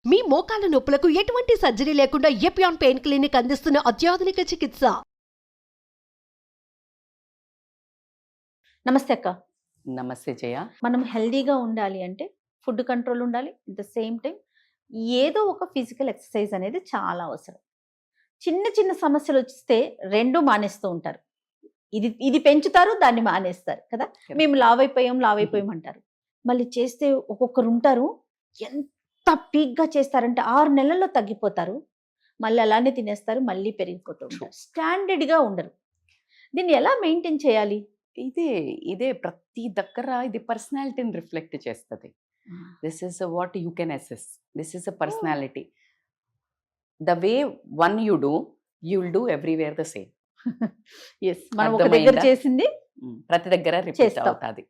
మీ మోకాల నొప్పులకు ఎటువంటి సర్జరీ లేకుండా ఎపియాన్ పెయిన్ క్లినిక్ అందిస్తున్న అత్యాధునిక చికిత్స. నమస్తే అక్క. నమస్తే జయ. మనం హెల్దీగా ఉండాలి అంటే ఫుడ్ కంట్రోల్ ఉండాలి. అట్ ద సేమ్ టైం ఏదో ఒక ఫిజికల్ ఎక్సర్సైజ్ అనేది చాలా అవసరం. చిన్న చిన్న సమస్యలు వస్తే రెండు మానేస్తూ ఉంటారు. ఇది పెంచుతారు, దాన్ని మానేస్తారు కదా. మేము లావైపోయాం అంటారు. మళ్ళీ చేస్తే ఒక్కొక్కరు ఉంటారు, ఎంత పీక్గా చేస్తారంటే 6 నెలల్లో తగ్గిపోతారు, మళ్ళీ అలానే తినేస్తారు, మళ్ళీ పెరిగిపోతూ ఉంటారు. స్టాండర్డ్గా ఉండరు. దీన్ని ఎలా మెయింటైన్ చేయాలి? ఇదే ప్రతి దగ్గర ఇది పర్సనాలిటీని రిఫ్లెక్ట్ చేస్తుంది. This is what you can assess. This is a personality. The way one you do, you will do everywhere the same. మనం ఒక దగ్గర చేసింది ప్రతి దగ్గర రిపీట్ అవుతుంది.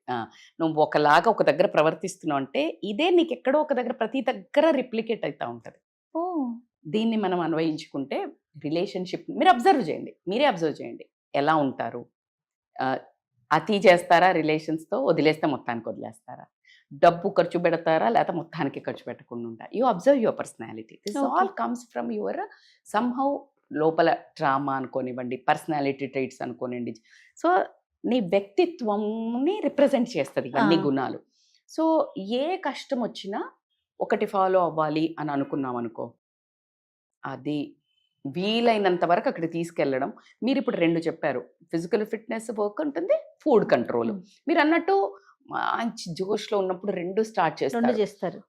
నువ్వు ఒకలాగా ఒక దగ్గర ప్రవర్తిస్తున్నావు అంటే ఇదే నీకు ఎక్కడో ఒక దగ్గర ప్రతి దగ్గర రిప్లికేట్ అవుతా ఉంటుంది. దీన్ని మనం అన్వయించుకుంటే రిలేషన్షిప్ మీరే అబ్జర్వ్ చేయండి ఎలా ఉంటారు. అతి చేస్తారా రిలేషన్స్తో, వదిలేస్తే మొత్తానికి వదిలేస్తారా, డబ్బు ఖర్చు పెడతారా లేకపోతే మొత్తానికి ఖర్చు పెట్టకుండా ఉంటారా. You observe your personality. This all comes from your somehow లోపల ట్రామా అనుకోనివ్వండి, పర్సనాలిటీ ట్రైట్స్ అనుకోనివ్వండి. సో నీ వ్యక్తిత్వంని రిప్రజెంట్ చేస్తుంది ఇవన్నీ గుణాలు. సో ఏ కష్టం వచ్చినా ఒకటి ఫాలో అవ్వాలి అని అనుకున్నాం అనుకో, అది వీలైనంత వరకు అక్కడ తీసుకెళ్ళడం. మీరు ఇప్పుడు 2 చెప్పారు, ఫిజికల్ ఫిట్నెస్ వర్క్ ఉంటుంది, ఫుడ్ కంట్రోల్. మీరు అన్నట్టు మంచి జోష్లో ఉన్నప్పుడు 2 స్టార్ట్ చేస్తారు.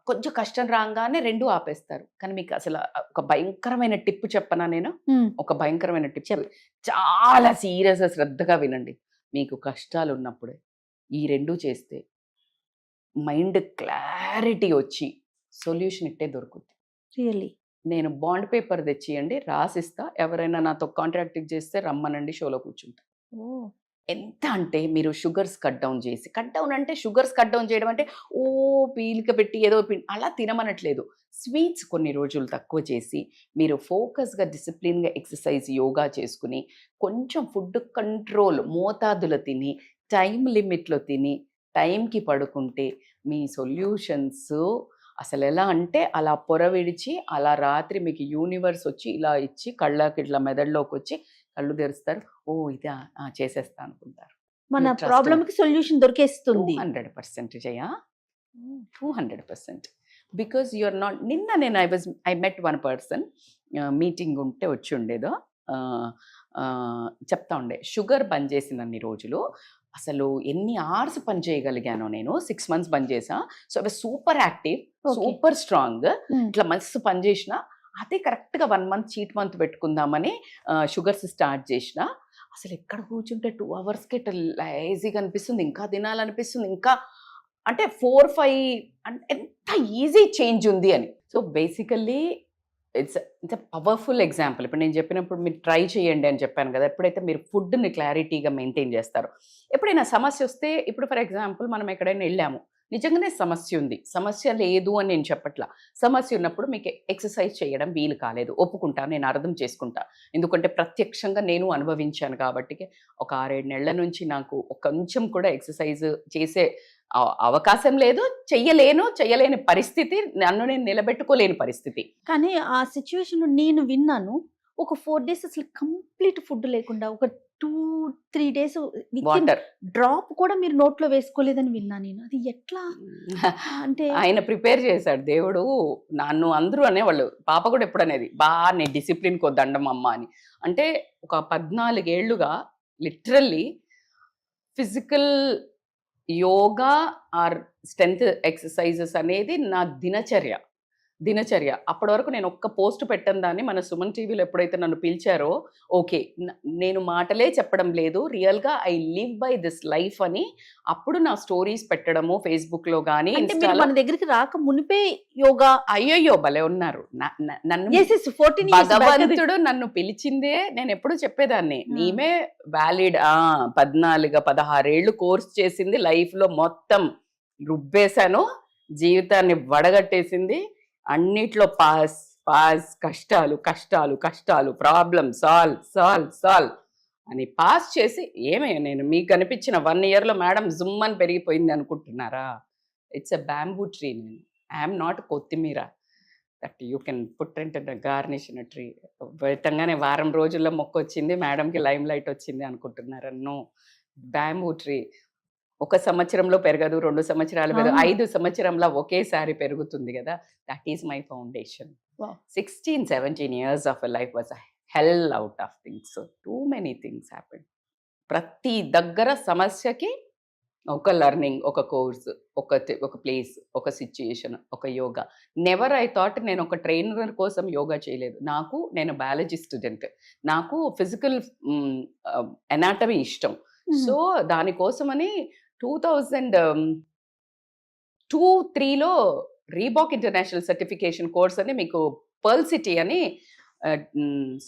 కొంచెం కష్టం రాగానే 2 ఆపేస్తారు. కానీ మీకు అసలు ఒక భయంకరమైన టిప్ చెప్పనా నేను? ఒక భయంకరమైన టిప్ చాలా సీరియస్గా శ్రద్ధగా వినండి. మీకు కష్టాలు ఉన్నప్పుడే ఈ 2 చేస్తే మైండ్ క్లారిటీ వచ్చి సొల్యూషన్ ఇట్టే దొరుకుతుంది. రియల్లీ నేను బాండ్ పేపర్ తెచ్చియండి, రాసిస్తా, ఎవరైనా నాతో కాంట్రాక్ట్ చేస్తే రమ్మనండి, షోలో కూర్చుంటా. ఎంత అంటే మీరు షుగర్స్ కట్ డౌన్ అంటే షుగర్స్ కట్ డౌన్ చేయడం అంటే పీలిక పెట్టి ఏదో అలా తినమనట్లేదు. స్వీట్స్ కొన్ని రోజులు తక్కువ చేసి మీరు ఫోకస్గా డిసిప్లిన్గా ఎక్సర్సైజ్ యోగా చేసుకుని కొంచెం ఫుడ్ కంట్రోల్ మోతాదులో తిని టైం లిమిట్లో తిని టైంకి పడుకుంటే మీ సొల్యూషన్స్ అసలు ఎలా అంటే అలా పొర విడిచి అలా రాత్రి మీకు యూనివర్స్ వచ్చి ఇలా ఇచ్చి కళ్ళకి ఇట్లా మెదడులోకి వచ్చి కళ్ళు తెరుస్తారు. ఇదా చేసేస్తా అనుకుంటారు. మన ప్రాబ్లంకి సొల్యూషన్ దొరికేస్తుంది. 100% జయ, 200%. Because you're not. నిన్న నేను I met one person, meeting ఉంటే వచ్చి ఉండేదో, చెప్తా ఉండే షుగర్ బంద్ చేసినన్ని రోజులు అసలు ఎన్ని అవర్స్ పని చేయగలిగానో నేను. 6 months పని చేసా. సో అవి సూపర్ యాక్టివ్, సూపర్ స్ట్రాంగ్, ఇట్లా మస్తు పని చేసిన. అదే కరెక్ట్గా 1 month చీట్ మంత్ పెట్టుకుందామని షుగర్స్ స్టార్ట్ చేసిన. అసలు ఎక్కడ కూర్చుంటే 2 hours ఇట్లా లేజీగా అనిపిస్తుంది, ఇంకా తినాలనిపిస్తుంది, ఇంకా అంటే 4-5 అంటే ఎంత ఈజీ చేంజ్ ఉంది అని. So basically it's powerful example. ఇప్పుడు నేను చెప్పినప్పుడు మీరు ట్రై చేయండి అని చెప్పాను కదా. ఎప్పుడైతే మీరు ఫుడ్ని క్లారిటీగా మెయింటైన్ చేస్తారో, ఎప్పుడైనా సమస్య వస్తే, ఇప్పుడు ఫర్ ఎగ్జాంపుల్ మనం ఎక్కడైనా వెళ్ళాము, నిజంగానే సమస్య ఉంది, సమస్య లేదు అని నేను చెప్పట్లా. సమస్య ఉన్నప్పుడు మీకు ఎక్సర్సైజ్ చేయడం వీలు కాలేదు, ఒప్పుకుంటాను, నేను అర్థం చేసుకుంటా. ఎందుకంటే ప్రత్యక్షంగా నేను అనుభవించాను కాబట్టి. ఒక 6-7 నెలల నుంచి నాకు కొంచెం కూడా ఎక్సర్సైజ్ చేసే అవకాశం లేదు, చెయ్యలేని పరిస్థితి, నన్ను నేను నిలబెట్టుకోలేని పరిస్థితి. కానీ ఆ సిచ్యువేషన్లో నేను విన్నాను, ఒక 4 days అసలు కంప్లీట్ ఫుడ్ లేకుండా, ఒక 2-3 days వాటర్ డ్రాప్ కూడా మీరు నోట్లో వేసుకోలేదని విన్నా నేను. అది ఎట్లా అంటే ఆయన ప్రిపేర్ చేశాడు దేవుడు. నన్ను అందరూ అనేవాళ్ళు, పాప కూడా ఎప్పుడు అనేది, నీ డిసిప్లిన్కి దండం అమ్మ అని. అంటే ఒక 14 ఏళ్లుగా literally physical yoga or strength exercises అనేది నా దినచర్య. అప్పటి వరకు నేను ఒక్క పోస్ట్ పెట్టను దాన్ని. మన సుమన్ టీవీలో ఎప్పుడైతే నన్ను పిలిచారో, ఓకే నేను మాటలే చెప్పడం లేదు, రియల్గా I live by this life అని అప్పుడు నా స్టోరీస్ పెట్టడము ఫేస్బుక్లో కానీ. మన దగ్గరికి రాక మునిపే యోగా, అయ్యయ్యో భలే ఉన్నారు. నన్ను భగవంతుడు నన్ను పిలిచిందే. నేను ఎప్పుడు చెప్పేదాన్ని, నీమే వ్యాలిడ్ 14-16 ఏళ్ళు కోర్స్ చేసింది, లైఫ్లో మొత్తం రుబ్బేశాను, జీవితాన్ని వడగట్టేసింది, అన్నిట్లో పాస్ కష్టాలు ప్రాబ్లం సాల్వ్ అని పాస్ చేసి, నేను మీకు కనిపించిన 1 yearలో మేడం జుమ్ అని పెరిగిపోయింది అనుకుంటున్నారా? It's a bamboo tree. నేను ఐఎమ్ నాట్ కొత్తిమీర దట్ యూ కెన్ పుట్ ఇంట్ గార్నిష్ ఇన్ ట్రీ. వితంగానే వారం రోజుల్లో మొక్క వచ్చింది, మేడంకి లైమ్ లైట్ వచ్చింది అనుకుంటున్నారు. నో, బ్యాంబూ ట్రీ 1 సంవత్సరంలో పెరగదు, 2 సంవత్సరాలు పెరగదు, 5 సంవత్సరంలో ఒకేసారి పెరుగుతుంది కదా. That is my foundation. 16-17 years of a life was a hell out of things. So too many things happened. ప్రతి దగ్గర సమస్యకి ఒక లెర్నింగ్, ఒక కోర్స్, ఒక ప్లేస్, ఒక సిచ్యుయేషన్, ఒక యోగా. నెవర్ ఐ థాట్ నేను ఒక ట్రైనర్ కోసం యోగా చేయలేదు. నేను బయాలజీ స్టూడెంట్, నాకు ఫిజికల్ ఎనాటమీ ఇష్టం. సో దానికోసమని 2002-03లో రీబాక్ ఇంటర్నేషనల్ సర్టిఫికేషన్ కోర్స్ అని, మీకు పర్ల్ సిటీ అని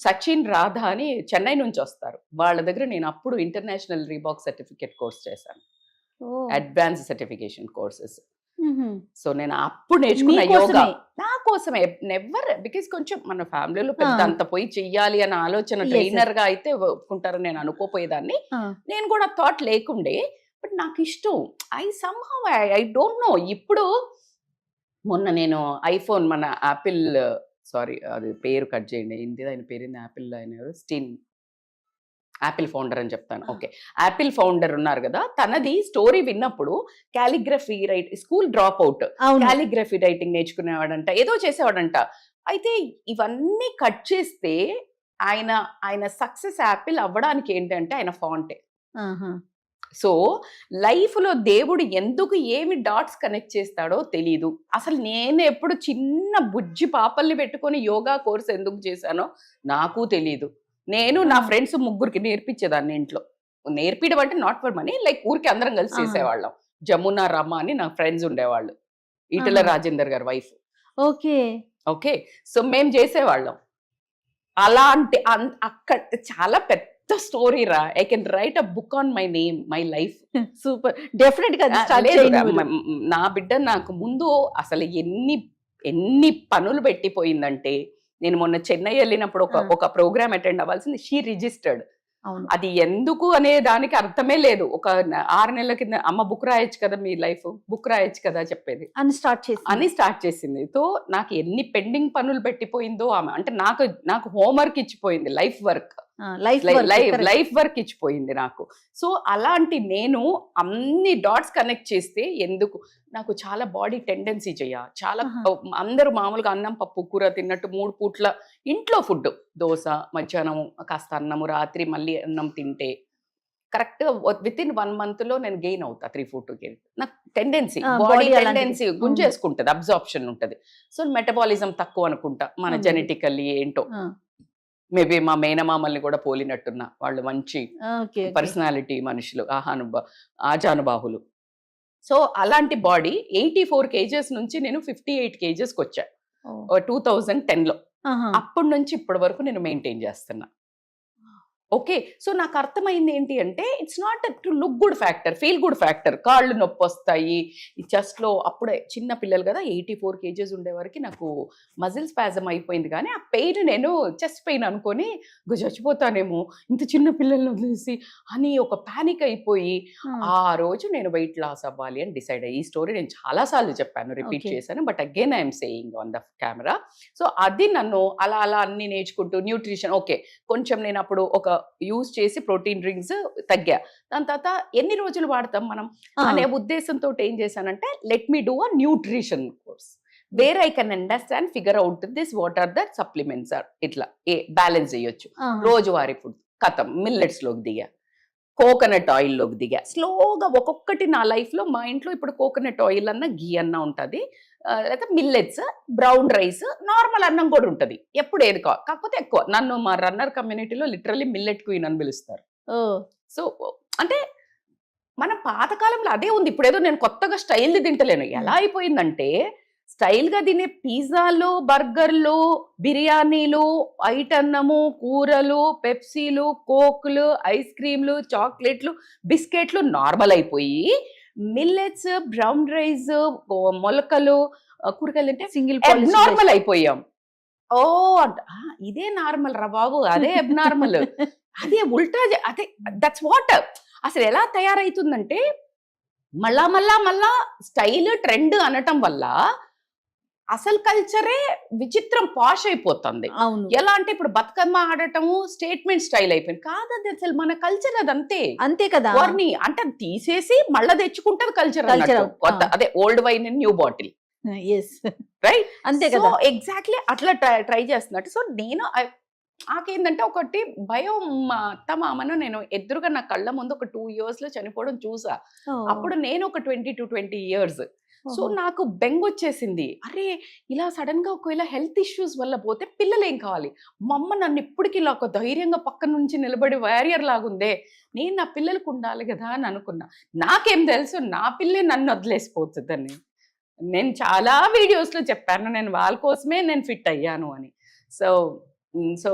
సచిన్ రాధా అని చెన్నై నుంచి వస్తారు, వాళ్ళ దగ్గర నేను అప్పుడు ఇంటర్నేషనల్ రీబాక్ సర్టిఫికేట్ కోర్స్ చేశాను, అడ్వాన్స్ సర్టిఫికేషన్ కోర్సెస్. సో నేను అప్పుడు నేర్చుకున్న యోగా నా కోసమే. నెవర్, బికాస్ కొంచెం మన ఫ్యామిలీలో పెద్ద అంత పోయి చెయ్యాలి అన్న ఆలోచన ట్రైనర్ గా అయితే ఒప్పుకుంటారని నేను అనుకోపోయేదాన్ని. నేను కూడా థాట్ లేకుండే, బట్ నాకు ఇష్టం. I don't know. ఇప్పుడు మొన్న నేను ఐఫోన్, మన యాపిల్, సారీ అది పేరు కట్ చేయండి, ఇంటి ఆయన పేరుంది, యాపిల్ ఆయన యాపిల్ ఫౌండర్ అని చెప్తాను. ఓకే, యాపిల్ ఫౌండర్ ఉన్నారు కదా, తనది స్టోరీ విన్నప్పుడు calligraphy school drop out, calligraphy writing నేర్చుకునేవాడంట, ఏదో చేసేవాడంట. అయితే ఇవన్నీ కట్ చేస్తే ఆయన సక్సెస్ యాపిల్ అవ్వడానికి ఏంటంటే ఆయన ఫాంటే. సో లైఫ్లో దేవుడు ఎందుకు ఏమి డాట్స్ కనెక్ట్ చేస్తాడో తెలీదు. అసలు నేను ఎప్పుడు చిన్న బుజ్జి పాపల్ని పెట్టుకొని యోగా కోర్స్ ఎందుకు చేశానో నాకు తెలీదు. నేను నా ఫ్రెండ్స్ 3కి నేర్పించేదాన్ని ఇంట్లో. నేర్పించడం అంటే నాట్ ఫర్ మనీ, లైక్ ఊరికి అందరం కలిసి చేసేవాళ్ళం. జమున, రమ అని నా ఫ్రెండ్స్ ఉండేవాళ్ళు, ఈటల రాజేందర్ గారి వైఫ్. ఓకే, సో మేము చేసేవాళ్ళం. అలాంటి అక్కడ చాలా పెద్ద స్టోరీ రా. I can write a book on my name, my life. Super, definite గా. నా బిడ్డ నాకు ముందు అసలు ఎన్ని పనులు పెట్టిపోయిందంటే, నేను మొన్న చెన్నై వెళ్ళినప్పుడు ఒక ప్రోగ్రామ్ అటెండ్ అవ్వాల్సింది, షీ రిజిస్టర్డ్. అది ఎందుకు అనే దానికి అర్థమే లేదు. ఒక 6 నెలల కింద అమ్మ బుక్ రాయొచ్చు కదా, మీ లైఫ్ బుక్ రాయొచ్చు కదా చెప్పేది అని స్టార్ట్ చేసింది. తో నాకు ఎన్ని పెండింగ్ పనులు పెట్టిపోయిందో ఆమె. అంటే నాకు హోంవర్క్ ఇచ్చిపోయింది, లైఫ్ వర్క్ ఇచ్చిపోయింది నాకు. సో అలాంటి నేను అన్ని డాట్స్ కనెక్ట్ చేస్తే ఎందుకు, నాకు చాలా బాడీ టెండెన్సీ చాలా అందరూ మామూలుగా అన్నం పప్పు కూర తిన్నట్టు 3 పూట్ల ఇంట్లో ఫుడ్, దోశ, మధ్యాహ్నం కాస్త అన్నము, రాత్రి మళ్ళీ అన్నం తింటే కరెక్ట్ విత్ ఇన్ 1 month లో నేను గెయిన్ అవుతా 3-4 kg. నాకు టెండెన్సీ, బాడీ టెండెన్సీ గుంజేసుకుంటది, అబ్జార్ప్షన్ ఉంటది. సో మెటబాలిజం తక్కువ అనుకుంటా, మన జెనెటికల్లీ ఏంటో. మేబీ మా మేనమామల్ని కూడా పోలినట్టున్నా, వాళ్ళు మంచి పర్సనాలిటీ మనుషులు, ఆజానుబాహులు. సో అలాంటి బాడీ 84 kgs నుంచి నేను 58 kgs వచ్చా 2010లో. అప్పటి నుంచి ఇప్పటి వరకు నేను మెయింటైన్ చేస్తున్నా. ఓకే, సో నాకు అర్థమైంది ఏంటి అంటే, it's not to look good factor, feel good factor. కాళ్ళు నొప్పి వస్తాయి ఈ చెస్ట్లో. అప్పుడే చిన్న పిల్లలు కదా, 84 kgs ఉండేవరకు నాకు మజిల్ స్పాజం అయిపోయింది. కానీ ఆ పెయిన్ నేను చెస్ట్ పెయిన్ అనుకొని చచ్చిపోతానేమో ఇంత చిన్న పిల్లల్ని వదిలేసి అని ఒక ప్యానిక్ అయిపోయి, ఆ రోజు నేను వెయిట్ లాస్ అవ్వాలి అని డిసైడ్ అయ్యి, ఈ స్టోరీ నేను చాలాసార్లు చెప్పాను, రిపీట్ చేశాను, but again I'm saying on the camera. So అది నన్ను అలా అన్ని నేర్చుకుంటూ, న్యూట్రిషన్ ఓకే, కొంచెం నేను అప్పుడు ఒక యూజ్ చేసి ప్రోటీన్ డ్రింక్స్ తగ్గా. దాని తర్వాత ఎన్ని రోజులు వాడతాం మనం అనే ఉద్దేశంతో ఏం చేశానంటే, let me do a nutrition course where I can understand, figure out this what are the supplements are, ఇట్లా బ్యాలెన్స్ చేయొచ్చు. రోజువారీ ఫుడ్ కథం, మిల్లెట్స్ లోకి దిగా, కోకోనట్ ఆయిల్ లోకి దిగా. స్లోగా ఒక్కొక్కటి నా లైఫ్ లో. మా ఇంట్లో ఇప్పుడు కోకోనట్ ఆయిల్ అన్న, ఘీ అన్న ఉంటుంది, లేదా మిల్లెట్స్, బ్రౌన్ రైస్, నార్మల్ అన్నం కూడా ఉంటుంది. ఎప్పుడు ఏది కాకపోతే ఎక్కువ నన్ను మా రన్నర్ కమ్యూనిటీలో లిటరల్లీ మిల్లెట్ క్వీన్ అని పిలుస్తారు. సో అంటే మన పాతకాలంలో అదే ఉంది. ఇప్పుడు ఏదో నేను కొత్తగా స్టైల్ది తింటలేను. ఎలా అయిపోయిందంటే, స్టైల్గా తినే పిజ్జాలు, బర్గర్లు, బిర్యానీలు, వైట్ అన్నము, కూరలు, పెప్సీలు, కోక్లు, ఐస్ క్రీమ్లు, చాక్లెట్లు, బిస్కెట్లు నార్మల్ అయిపోయి, మిల్లెట్స్, బ్రౌన్ రైస్, మొలకలు, కూరగాయలు అంటే సింగిల్ నార్మల్ అయిపోయాం. ఇదే నార్మల్ రా బాబు, అదే అబ్నార్మల్, అదే ఉల్టా, అదే దట్స్ వాట్. అసలు ఎలా తయారైతుందంటే, మళ్ళా స్టైల్ ట్రెండ్ అనటం వల్ల అసలు కల్చరే విచిత్రం పాష్ అయిపోతుంది. అవును, ఎలా అంటే ఇప్పుడు బతుకమ్మ ఆడటము స్టేట్మెంట్ స్టైల్ అయిపోయింది. కాదది అసలు మన కల్చర్ అదంతే. అంతే కదా. వారిని అంటే అది తీసేసి మళ్ళా తెచ్చుకుంటది కల్చర్ Culture, కొత్త, అదే old wine in new bottle, yes, right? అంతే సో కదా. ఎగ్జాక్ట్లీ అట్లా ట్రై చేస్తున్నట్టు. సో నేను నాకేందంటే ఒకటి భయం, మా అత్త మామను నేను ఎదురుగా నా కళ్ళ ముందు ఒక 2 years లో చనిపోవడం చూసా. అప్పుడు నేను ఒక 20 years. సో నాకు బెంగ వచ్చేసింది, అరే ఇలా సడన్ గా ఒకవేళ హెల్త్ ఇష్యూస్ వల్ల పోతే పిల్లలు ఏం కావాలి. మా అమ్మ నన్ను ఇప్పటికి ఇలా ఒక ధైర్యంగా పక్క నుంచి నిలబడి వారియర్ లాగుందే, నేను నా పిల్లలకు ఉండాలి కదా అని అనుకున్నా. నాకేం తెలుసు నా పిల్లే నన్ను వదిలేసిపోతుందని. నేను చాలా వీడియోస్ లో చెప్పాను, నేను వాళ్ళ కోసమే నేను ఫిట్ అయ్యాను అని. సో సో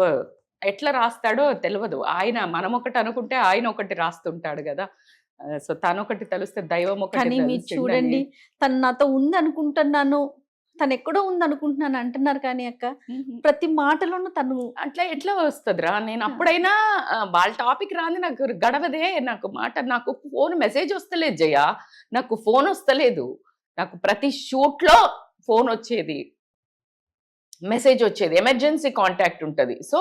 ఎట్లా రాస్తాడో తెలియదు. ఆయన మనం ఒకటి అనుకుంటే ఆయన ఒకటి రాస్తుంటాడు కదా. సో తనొకటి తెలిస్తే దైవం ఒకటి. కానీ మీరు చూడండి, తను నాతో ఉంది అనుకుంటున్నాను, తను ఎక్కడో ఉంది అనుకుంటున్నాను అంటున్నారు, కానీ అక్క ప్రతి మాటలోనూ తను అట్లా ఎట్లా వస్తుందిరా. నేను అప్పుడైనా వాళ్ళ టాపిక్ రాని నాకు గడవదే, నాకు మాట, నాకు ఫోన్ మెసేజ్ వస్తలేదు జయ, నాకు ఫోన్ వస్తలేదు. నాకు ప్రతి షూట్ లో ఫోన్ వచ్చేది, మెసేజ్ వచ్చేది, ఎమర్జెన్సీ కాంటాక్ట్ ఉంటుంది. సో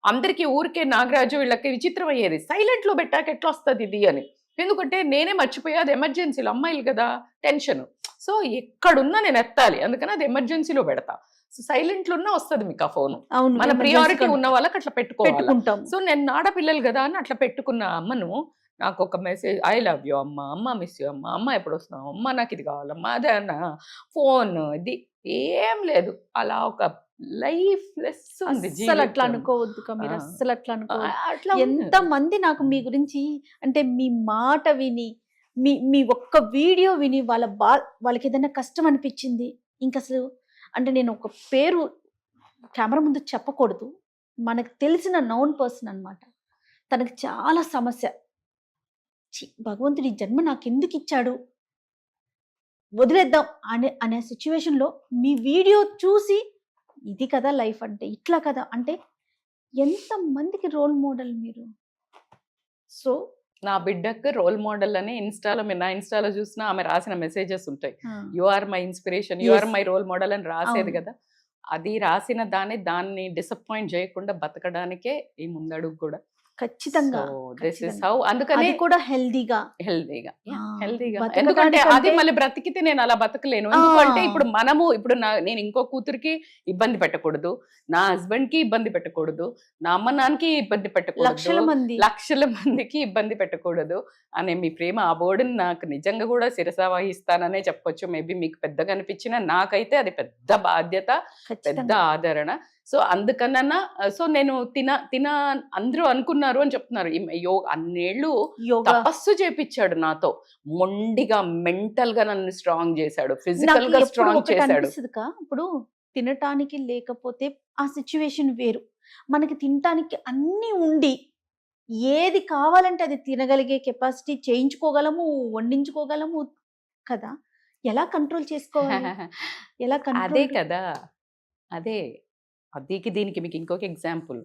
అందరికీ ఊరికే నాగరాజు వీళ్ళకి విచిత్రం అయ్యేది, సైలెంట్ లో పెట్టాక ఎట్లా వస్తుంది ఇది అని. ఎందుకంటే నేనే మర్చిపోయా, అది ఎమర్జెన్సీలో, అమ్మాయిలు కదా టెన్షన్. సో ఎక్కడున్నా నేను ఎత్తాలి, అందుకని అది ఎమర్జెన్సీలో పెడతా. సో సైలెంట్ లో ఉన్నా వస్తుంది మీకు ఆ ఫోన్. అవును, మన ప్రియారిటీ ఉన్న వాళ్ళకి అట్లా పెట్టుకుంటాం. సో నేను ఆడపిల్లలు కదా అని అట్లా పెట్టుకున్న అమ్మను నాకు ఒక మెసేజ్, ఐ లవ్ యూ అమ్మ, అమ్మ మిస్ యూ అమ్మ, అమ్మ ఎప్పుడు వస్తున్నావు అమ్మ, నాకు ఇది కావాలమ్మా, అదే అన్న ఫోన్, ఇది ఏం లేదు. అలా ఒక లైఫ్ లెస్ ఉంది. అసలు అట్లా అనుకోవద్దు మీరు, అసలు అట్లా అనుకోవద్దు. ఎంత మంది నాకు మీ గురించి అంటే మీ మాట విని, మీ ఒక్క వీడియో విని వాళ్ళకి ఏదైనా కష్టం అనిపించింది, ఇంకా అసలు అంటే నేను ఒక పేరు కెమెరా ముందు చెప్పకూడదు, మనకు తెలిసిన నౌన్ పర్సన్ అన్నమాట. తనకు చాలా సమస్య, భగవంతుడి జన్మ నాకు ఎందుకు ఇచ్చాడు, వదిలేద్దాం అనే సిచ్యువేషన్లో మీ వీడియో చూసి ఇది కదా లైఫ్ అంటే, ఇట్లా కదా అంటే ఎంతమందికి రోల్ మోడల్ మీరు. సో నా బిడ్డకు రోల్ మోడల్ అని ఇన్స్టాలో, మీరు నా ఇన్స్టాలో చూసినా ఆమె రాసిన మెసేజెస్ ఉంటాయి, you are my inspiration, you are my role model అని రాసేది కదా. అది రాసిన దాన్ని డిసప్పాయింట్ చేయకుండా బతకడానికే ఈ ముందడుగు కూడా. ఖచ్చితంగా అందుకని కూడా హెల్దీగా ఎందుకంటే అది మళ్ళీ బ్రతికితే నేను అలా బతకలేను. ఎందుకంటే ఇప్పుడు నేను ఇంకో కూతురికి ఇబ్బంది పెట్టకూడదు, నా హస్బెండ్ కి ఇబ్బంది పెట్టకూడదు, నా అమ్మ నాన్నకి ఇబ్బంది పెట్టకూడదు, లక్షల మందికి ఇబ్బంది పెట్టకూడదు అనే మీ ప్రేమ, ఆ బోర్డుని నాకు నిజంగా కూడా శిరసా వహిస్తాననే చెప్పొచ్చు. మేబీ మీకు పెద్దగా అనిపించినా నాకైతే అది పెద్ద బాధ్యత, పెద్ద ఆదరణ. సో అందుకన్నా సో నేను తిన అందరూ అనుకున్నారు అని చెప్తున్నారు, అన్నేళ్ళు తపస్సు చేపించాడు నాతో, మొండిగా మెంటల్ గా నన్ను స్ట్రాంగ్ చేశాడు, ఫిజికల్ గా స్ట్రాంగ్ చేశాడు. ఇప్పుడు తినటానికి లేకపోతే ఆ సిచ్యువేషన్ వేరు, మనకి తినటానికి అన్ని ఉండి ఏది కావాలంటే అది తినగలిగే కెపాసిటీ చేయించుకోగలము, వండించుకోగలము కదా, ఎలా కంట్రోల్ చేసుకోవాలి, ఎలా అదే కదా, అదేకి దీనికి మీకు ఇంకొక ఎగ్జాంపుల్,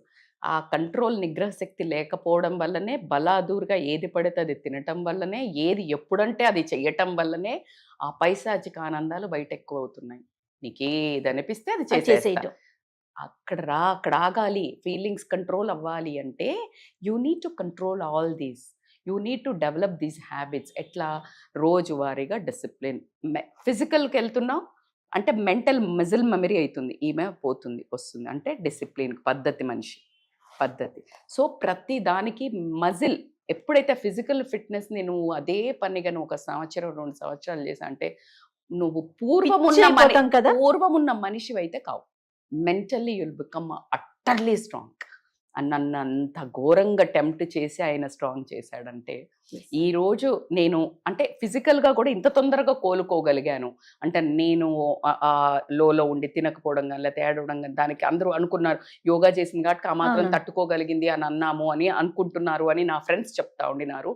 ఆ కంట్రోల్ నిగ్రహ శక్తి లేకపోవడం వల్లనే బలాదూరుగా ఏది పడితే అది తినటం వల్లనే, ఏది ఎప్పుడంటే అది చెయ్యటం వల్లనే ఆ పైశాచిక ఆనందాలు బయట ఎక్కువ అవుతున్నాయి. నీకు ఏది అనిపిస్తే అది చేసేయటం. అక్కడ ఆగాలి, ఫీలింగ్స్ కంట్రోల్ అవ్వాలి అంటే you need to control all these, you need to develop these habits. ఎట్లా రోజువారీగా డిసిప్లిన్, ఫిజికల్కి వెళ్తున్నావు అంటే మెంటల్ మజిల్ మెమరీ అవుతుంది, ఈమె వస్తుంది అంటే డిసిప్లిన్, పద్ధతి. సో ప్రతి దానికి మజిల్, ఎప్పుడైతే ఫిజికల్ ఫిట్నెస్ నువ్వు అదే పనిగా నువ్వు 1 సంవత్సరం 2 సంవత్సరాలు చేసా అంటే నువ్వు పూర్వమున్న మనిషివి అయితే కావు. Mentally you'll become utterly strong. నన్ను అంత ఘోరంగా టెంప్ట్ చేసి ఆయన స్ట్రాంగ్ చేశాడంటే, ఈ రోజు నేను అంటే ఫిజికల్గా కూడా ఇంత తొందరగా కోలుకోగలిగాను అంటే నేను లోలో ఉండి తినకపోవడం కానీ లేకపోతే ఏడవడం కానీ, దానికి అందరూ అనుకున్నారు యోగా చేసింది కాబట్టి ఆ మాత్రం తట్టుకోగలిగింది అని అన్నాము అని అనుకుంటున్నారు అని నా ఫ్రెండ్స్ చెప్తా ఉండినారు.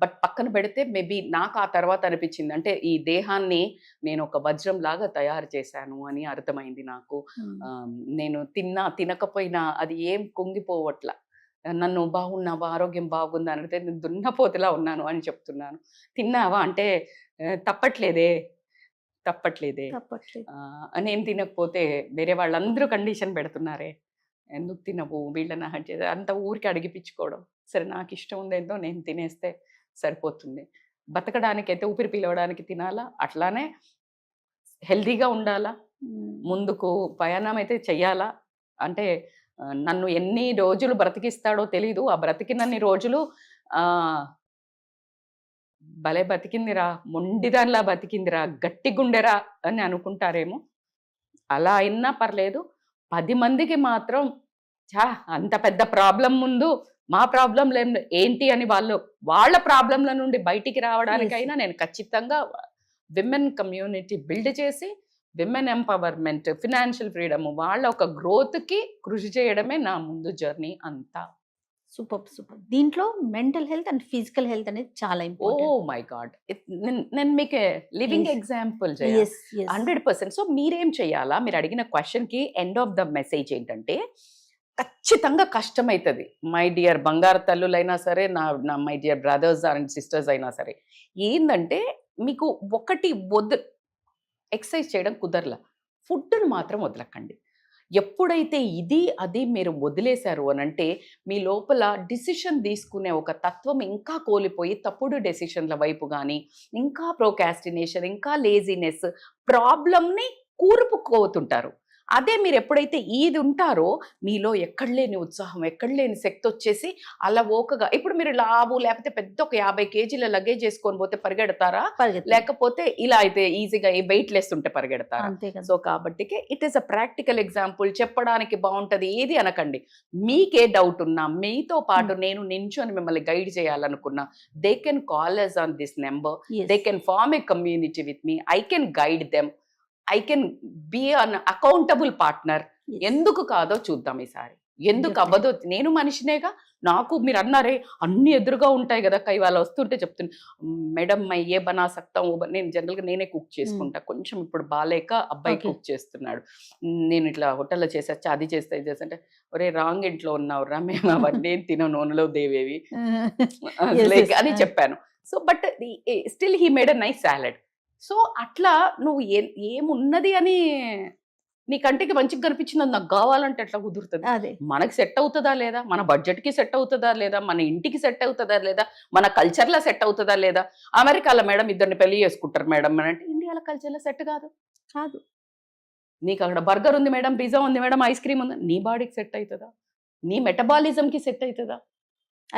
బట్ పక్కన పెడితే మేబీ నాకు ఆ తర్వాత అనిపించింది అంటే ఈ దేహాన్ని నేను ఒక వజ్రం లాగా తయారు చేశాను అని అర్థమైంది నాకు. నేను తినకపోయినా అది ఏం కుంగిపోవట్లా, నన్ను బాగున్నావా, ఆరోగ్యం బాగుందా అని అడిగితే నేను దున్నపోతులా ఉన్నాను అని చెప్తున్నాను. తిన్నావా అంటే తప్పట్లేదే, తప్పట్లేదే, తప్పట్లేదు. నేను తినకపోతే వేరే వాళ్ళందరూ కండిషన్ పెడుతున్నారే, ఎందుకు తినవు, వీళ్ళని హట్ చేసి అంత ఊరికి అడిగిపించుకోవడం. సరే నాకు ఇష్టం ఉందేందో నేను తినేస్తే సరిపోతుంది. బతకడానికైతే ఊపిరి పిలవడానికి తినాలా, అట్లానే హెల్తీగా ఉండాలా, ముందుకు ప్రయాణం అయితే చెయ్యాలా. అంటే నన్ను ఎన్ని రోజులు బ్రతికిస్తాడో తెలీదు. ఆ బ్రతికినన్ని రోజులు భలే బతికిందిరా, మొండిదానిలా బతికిందిరా, గట్టి గుండెరా అని అనుకుంటారేమో. అలా అయినా పర్లేదు. 10 మందికి మాత్రం అంత పెద్ద ప్రాబ్లం ముందు మా ప్రాబ్లం ఏంటి అని వాళ్ళ ప్రాబ్లంల నుండి బయటికి రావడానికైనా నేను ఖచ్చితంగా విమెన్ కమ్యూనిటీ బిల్డ్ చేసి విమెన్ ఎంపవర్మెంట్, ఫినాన్షియల్ ఫ్రీడమ్, వాళ్ళ ఒక గ్రోత్కి కృషి చేయడమే నా ముందు జర్నీ అంతా. Super super. దీంట్లో mental health and physical health అనేది చాలా ఓ ఇంపార్టెంట్. మై గాడ్, నేను మీకు living Yes. Example Yes, yes. 100%. So మీరేం చేయాలా, మీరు అడిగిన క్వశ్చన్కి ఎండ్ ఆఫ్ ద మెసేజ్ ఏంటంటే, ఖచ్చితంగా కష్టమవుతుంది మై డియర్ బంగారు తల్లులైనా సరే, నా my dear brothers and sisters అయినా సరే. ఏంటంటే మీకు ఒకటి ఎక్సర్సైజ్ చేయడం కుదరలా, ఫుడ్ను మాత్రం వదలకండి. ఎప్పుడైతే ఇది అది మీరు వదిలేశారు అని అంటే మీ లోపల డిసిషన్ తీసుకునే ఒక తత్వం ఇంకా కోల్పోయి తప్పుడు డెసిషన్ల వైపు కానీ, ఇంకా ప్రోకాస్టినేషన్, ఇంకా లేజినెస్, ప్రాబ్లమ్ని కూరుపుకోతుంటారు. అదే మీరు ఎప్పుడైతే ఇది ఉంటారో మీలో ఎక్కడ లేని ఉత్సాహం, ఎక్కడ లేని శక్తి వచ్చేసి అలా ఓకగా, ఇప్పుడు మీరు లావు లేకపోతే పెద్ద ఒక 50 కేజీల లగేజ్ చేసుకొని పోతే పరిగెడతారా, లేకపోతే ఇలా అయితే ఈజీగా వెయిట్ లెస్ ఉంటే పరిగెడతారా? సో కాబట్టి it is a practical example. చెప్పడానికి బాగుంటది ఏది అనకండి. మీకే డౌట్ ఉన్నా, మీతో పాటు నేను నించొని మిమ్మల్ని గైడ్ చేయాలనుకున్నా, they can call us on this number, they can form a community with me, I can guide them, I can be an accountable partner. ఎందుకు కాదో చూద్దాం ఈసారి, ఎందుకు అవ్వదో. నేను మనిషినేగా, నాకు మీరు అన్నారే అన్ని ఎదురుగా ఉంటాయి కదా, ఇవాళ వస్తుంటే చెప్తున్నా మేడం మై ఏ బనా సక్తా, నేను జనరల్గా నేనే కుక్ చేసుకుంటా. కొంచెం ఇప్పుడు బాలేక అబ్బాయి కుక్ చేస్తున్నాడు, నేను ఇట్లా హోటల్లో చేసేచ్చా, అది చేస్తా ఇది చేస్తా అంటే, ఒరే రాంగ్ ఇంట్లో ఉన్నావురా, మేము అవన్నీ తిన నూనెలో దేవేవి అని చెప్పాను. So but still he made a nice salad. So అట్లా నువ్వు ఏమున్నది అని నీ కంటికి మంచిగా కనిపించింది నాకు కావాలంటే ఎట్లా కుదురుతుంది? మనకి సెట్ అవుతుందా లేదా, మన బడ్జెట్కి సెట్ అవుతుందా లేదా, మన ఇంటికి సెట్ అవుతుందా లేదా, మన కల్చర్లో సెట్ అవుతుందా లేదా. అమెరికాలో మేడం ఇద్దరిని పెళ్లి చేసుకుంటారు మేడం అని అంటే ఇండియాలో కల్చర్లో సెట్ కాదు. నీకు అక్కడ బర్గర్ ఉంది మేడం, పిజ్జా ఉంది మేడం, ఐస్ క్రీమ్ ఉంది, నీ బాడీకి సెట్ అవుతుందా, నీ మెటబాలిజంకి సెట్ అవుతుందా?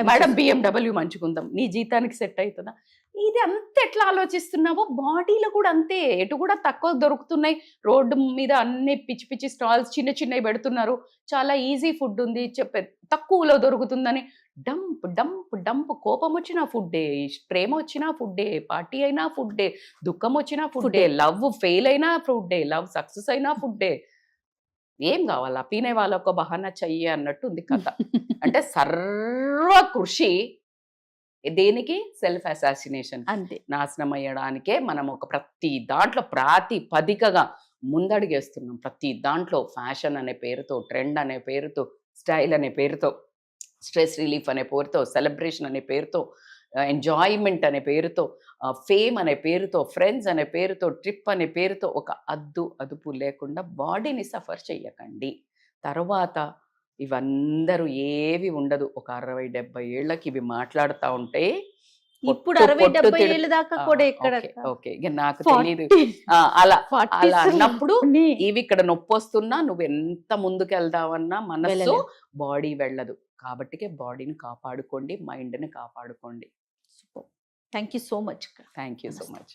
మేడం BMW మంచుకుందాం, నీ జీతానికి సెట్ అవుతుందా? ఇది అంత ఎట్లా ఆలోచిస్తున్నావో బాడీలో కూడా అంతే. ఎటు కూడా తక్కువ దొరుకుతున్నాయి, రోడ్డు మీద అన్ని పిచ్చి పిచ్చి స్టాల్స్ చిన్న చిన్నవి పెడుతున్నారు, చాలా ఈజీ ఫుడ్ ఉంది తక్కువలో దొరుకుతుందని డంప్ డంప్ డంప్. కోపం వచ్చినా ఫుడ్డే, ప్రేమ వచ్చినా ఫుడ్డే, పార్టీ అయినా ఫుడ్డే, దుఃఖం వచ్చినా ఫుడ్డే, లవ్ ఫెయిల్ అయినా ఫుడ్డే, లవ్ సక్సెస్ అయినా ఫుడ్డే. ఏం కావాలా, పీనే వాళ్ళకు బహానా చెయ్యి అన్నట్టు ఉంది కథ. అంటే సర్వ కృషి దేనికి? సెల్ఫ్ అసాసినేషన్, అంతే. నాశనం అయ్యడానికే మనం ఒక ప్రతి దాంట్లో ప్రాతిపదికగా ముందడుగేస్తున్నాం. ప్రతి దాంట్లో ఫ్యాషన్ అనే పేరుతో, ట్రెండ్ అనే పేరుతో, స్టైల్ అనే పేరుతో, స్ట్రెస్ రిలీఫ్ అనే పేరుతో, సెలబ్రేషన్ అనే పేరుతో, ఎంజాయ్మెంట్ అనే పేరుతో, ఫేమ్ అనే పేరుతో, ఫ్రెండ్స్ అనే పేరుతో, ట్రిప్ అనే పేరుతో ఒక అదుపు లేకుండా బాడీని సఫర్ చెయ్యకండి. తర్వాత ఇవందరూ ఏవి ఉండదు. ఒక 60-70 ఏళ్ళకి ఇవి మాట్లాడుతూ ఉంటే ఇప్పుడు 60-70 ఏళ్ళ దాకా కూడా ఎక్కడ ఓకే నాకు తెలియదు అలా అన్నప్పుడు ఇవి ఇక్కడ నొప్పి వస్తున్నా నువ్వు ఎంత ముందుకు వెళ్దావన్నా మనసు బాడీ వెళ్ళదు. కాబట్టి బాడీని కాపాడుకోండి, మైండ్ని కాపాడుకోండి. Thank you so much. Thank you so much.